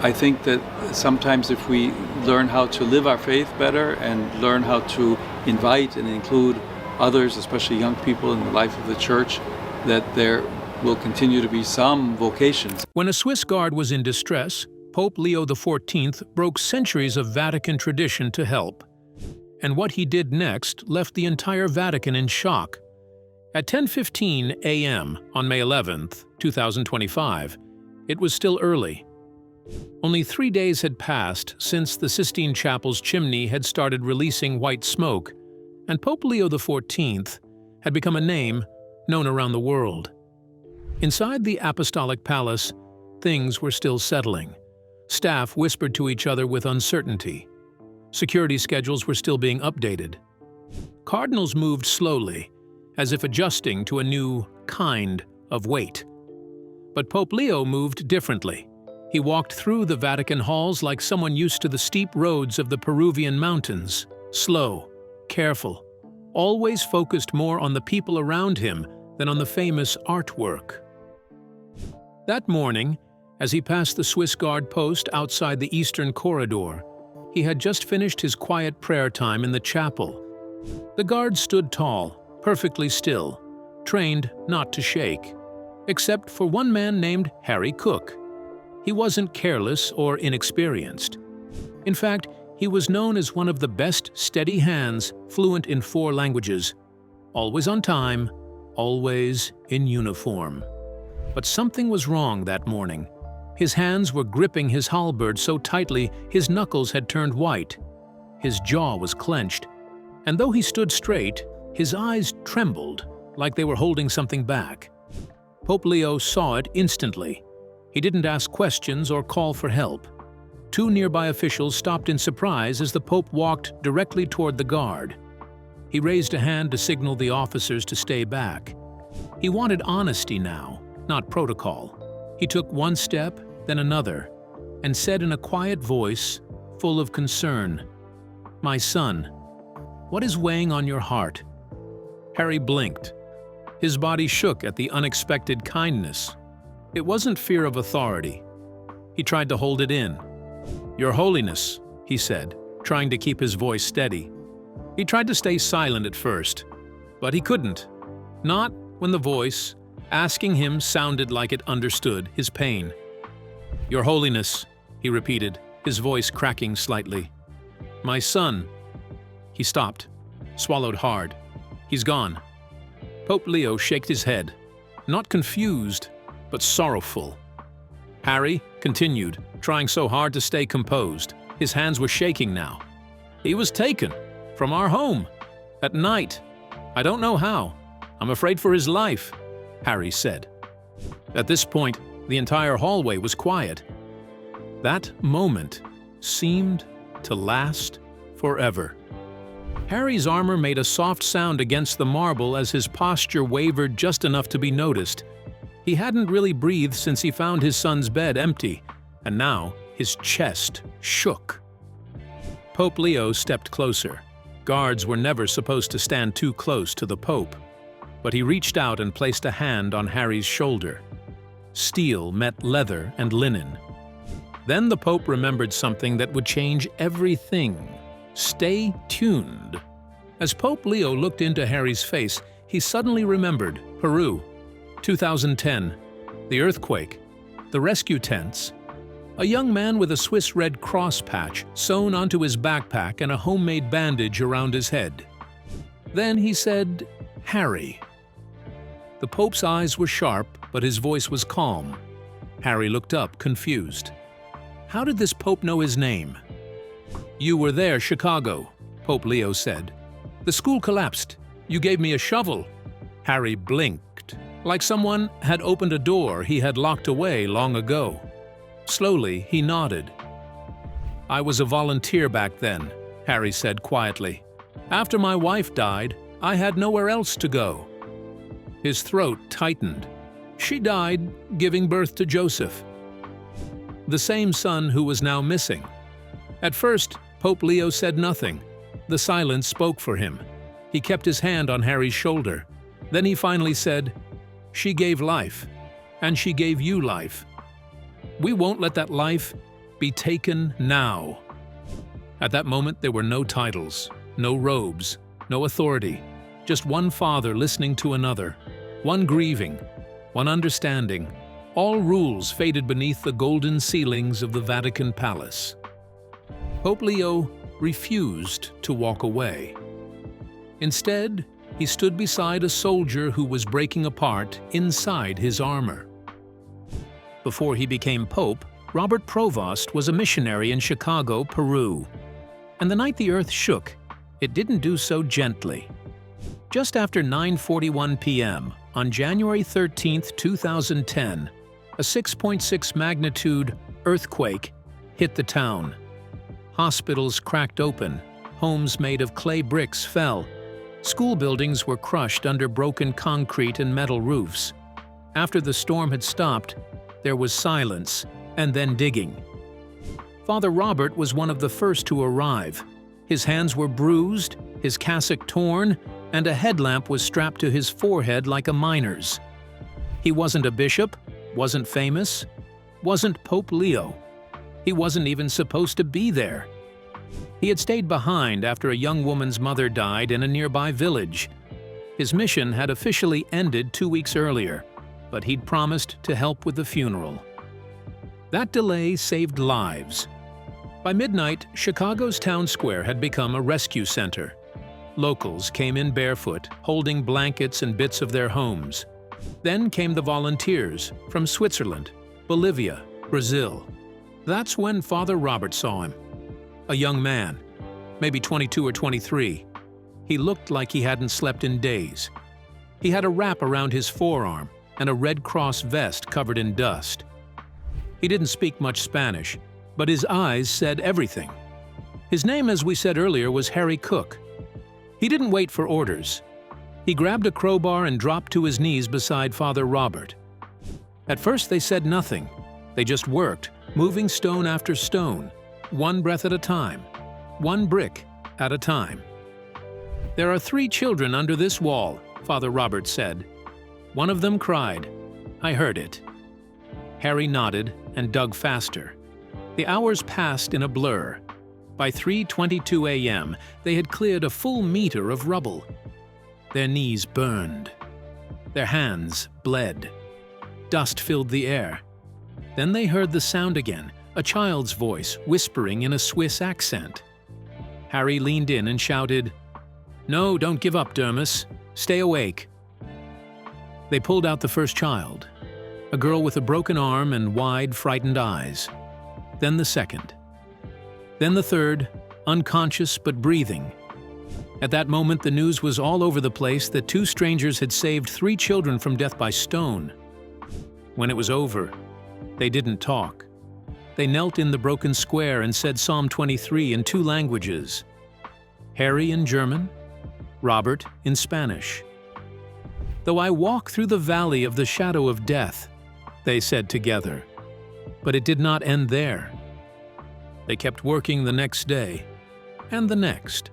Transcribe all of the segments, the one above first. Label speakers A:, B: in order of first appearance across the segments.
A: I think that sometimes if we learn how to live our faith better and learn how to invite and include others, especially young people, in the life of the church, that there will continue to be some vocations.
B: When a Swiss guard was in distress, Pope Leo the Fourteenth broke centuries of Vatican tradition to help. And what he did next left the entire Vatican in shock. At 10:15 a.m. on May 11th, 2025, it was still early. Only 3 days had passed since the Sistine Chapel's chimney had started releasing white smoke, and Pope Leo the Fourteenth had become a name known around the world. Inside the Apostolic Palace, things were still settling. Staff whispered to each other with uncertainty. Security schedules were still being updated. Cardinals moved slowly, as if adjusting to a new kind of weight. But Pope Leo moved differently. He walked through the Vatican halls like someone used to the steep roads of the Peruvian mountains, slow, careful, always focused more on the people around him than on the famous artwork. That morning, as he passed the Swiss guard post outside the eastern corridor, he had just finished his quiet prayer time in the chapel. The guard stood tall, perfectly still, trained not to shake, except for one man named Harry Cook. He wasn't careless or inexperienced. In fact, he was known as one of the best steady hands, fluent in 4 languages, always on time, always in uniform. But something was wrong that morning. His hands were gripping his halberd so tightly his knuckles had turned white. His jaw was clenched, and though he stood straight, his eyes trembled like they were holding something back. Pope Leo saw it instantly. He didn't ask questions or call for help. 2 nearby officials stopped in surprise as the Pope walked directly toward the guard. He raised a hand to signal the officers to stay back. He wanted honesty now, not protocol. He took one step, then another, and said in a quiet voice, full of concern, "My son, what is weighing on your heart?" Harry blinked. His body shook at the unexpected kindness. It wasn't fear of authority. He tried to hold it in. "Your Holiness," he said, trying to keep his voice steady. He tried to stay silent at first, but he couldn't. Not when the voice, asking him, sounded like it understood his pain. "Your Holiness," he repeated, his voice cracking slightly. "My son." He stopped, swallowed hard. "He's gone." Pope Leo shook his head, not confused, but sorrowful. Harry continued, trying so hard to stay composed. His hands were shaking now. "He was taken from our home at night. I don't know how. I'm afraid for his life," Harry said. At this point, the entire hallway was quiet. That moment seemed to last forever. Harry's armor made a soft sound against the marble as his posture wavered just enough to be noticed. He hadn't really breathed since he found his son's bed empty, and now his chest shook. Pope Leo stepped closer. Guards were never supposed to stand too close to the Pope, but he reached out and placed a hand on Harry's shoulder. Steel met leather and linen. Then the Pope remembered something that would change everything. Stay tuned. As Pope Leo looked into Harry's face, he suddenly remembered Peru, 2010, the earthquake, the rescue tents, a young man with a Swiss Red Cross patch sewn onto his backpack and a homemade bandage around his head. Then he said, "Harry." The Pope's eyes were sharp, but his voice was calm. Harry looked up, confused. How did this Pope know his name? "You were there, Chicago," Pope Leo said. "The school collapsed. You gave me a shovel." Harry blinked, like someone had opened a door he had locked away long ago. Slowly, he nodded. "I was a volunteer back then," Harry said quietly. "After my wife died, I had nowhere else to go." His throat tightened. She died giving birth to Joseph, the same son who was now missing. At first, Pope Leo said nothing. The silence spoke for him. He kept his hand on Harry's shoulder. Then he finally said, "She gave life, and she gave you life. We won't let that life be taken now." At that moment, there were no titles, no robes, no authority, just one father listening to another, one grieving, one understanding. All rules faded beneath the golden ceilings of the Vatican Palace. Pope Leo refused to walk away. Instead, he stood beside a soldier who was breaking apart inside his armor. Before he became Pope, Robert Provost was a missionary in Chicago, Peru. And the night the earth shook, it didn't do so gently. Just after 9:41 p.m. on January 13, 2010, a 6.6 magnitude earthquake hit the town. Hospitals cracked open, homes made of clay bricks fell, school buildings were crushed under broken concrete and metal roofs. After the storm had stopped, there was silence and then digging. Father Robert was one of the first to arrive. His hands were bruised, his cassock torn, and a headlamp was strapped to his forehead like a miner's. He wasn't a bishop, wasn't famous, wasn't Pope Leo. He wasn't even supposed to be there. He had stayed behind after a young woman's mother died in a nearby village. His mission had officially ended 2 weeks earlier, but he'd promised to help with the funeral. That delay saved lives. By midnight, Chicago's town square had become a rescue center. Locals came in barefoot, holding blankets and bits of their homes. Then came the volunteers from Switzerland, Bolivia, Brazil. That's when Father Robert saw him. A young man, maybe 22 or 23. He looked like he hadn't slept in days. He had a wrap around his forearm and a Red Cross vest covered in dust. He didn't speak much Spanish, but his eyes said everything. His name, as we said earlier, was Harry Cook. He didn't wait for orders. He grabbed a crowbar and dropped to his knees beside Father Robert. At first they said nothing. They just worked, moving stone after stone, one breath at a time, one brick at a time. "There are 3 children under this wall," Father Robert said. One of them cried. I heard it. Harry nodded and dug faster. The hours passed in a blur. By 3:22 a.m., they had cleared a full meter of rubble. Their knees burned. Their hands bled. Dust filled the air. Then they heard the sound again, a child's voice whispering in a Swiss accent. Harry leaned in and shouted, "No, don't give up, Dermis. Stay awake." They pulled out the first child, a girl with a broken arm and wide, frightened eyes. Then the second. Then the third, unconscious but breathing. At that moment, the news was all over the place that 2 strangers had saved 3 children from death by stone. When it was over, they didn't talk. They knelt in the broken square and said Psalm 23 in 2 languages. Harry in German, Robert in Spanish. "Though I walk through the valley of the shadow of death," they said together. But it did not end there. They kept working the next day, and the next.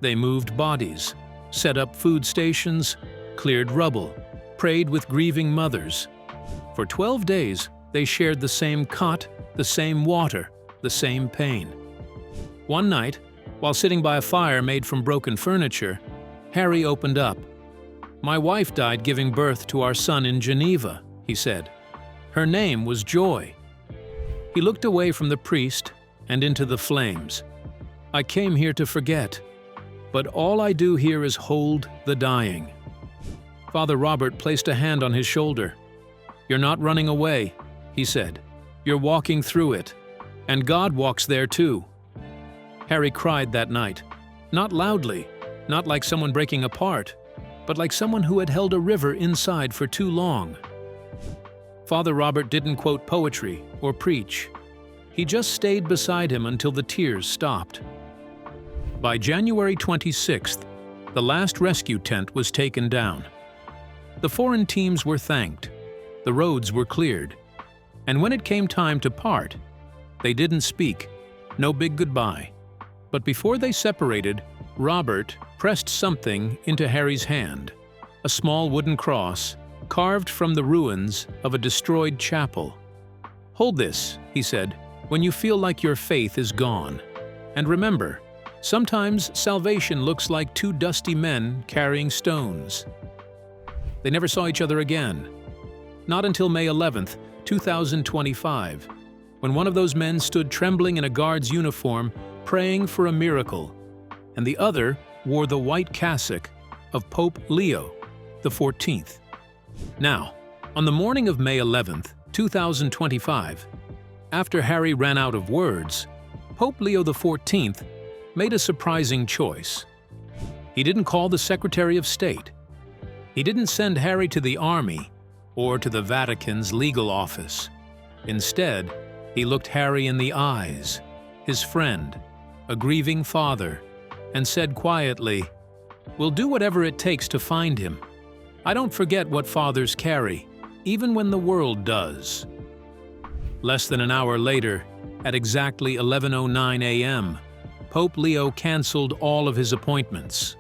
B: They moved bodies, set up food stations, cleared rubble, prayed with grieving mothers. For 12 days, they shared the same cot, the same water, the same pain. One night, while sitting by a fire made from broken furniture, Harry opened up. "My wife died giving birth to our son in Geneva," he said. "Her name was Joy." He looked away from the priest and into the flames. "I came here to forget, but all I do here is hold the dying." Father Robert placed a hand on his shoulder. "You're not running away," he said. "You're walking through it, and God walks there too." Harry cried that night, not loudly, not like someone breaking apart, but like someone who had held a river inside for too long. Father Robert didn't quote poetry or preach. He just stayed beside him until the tears stopped. By January 26th, the last rescue tent was taken down. The foreign teams were thanked. The roads were cleared. And when it came time to part, they didn't speak. No big goodbye. But before they separated, Robert pressed something into Harry's hand, a small wooden cross carved from the ruins of a destroyed chapel. "Hold this," he said. when you feel like your faith is gone. And remember, sometimes salvation looks like two dusty men carrying stones. They never saw each other again. Not until May 11th, 2025, when one of those men stood trembling in a guard's uniform, praying for a miracle, and the other wore the white cassock of Pope Leo the 14th. Now, on the morning of May 11th, 2025, after Harry ran out of words, Pope Leo the 14th made a surprising choice. He didn't call the Secretary of State. He didn't send Harry to the army or to the Vatican's legal office. Instead, he looked Harry in the eyes, his friend, a grieving father, and said quietly, "We'll do whatever it takes to find him. I don't forget what fathers carry, even when the world does." Less than an hour later, at exactly 11:09 a.m., Pope Leo canceled all of his appointments.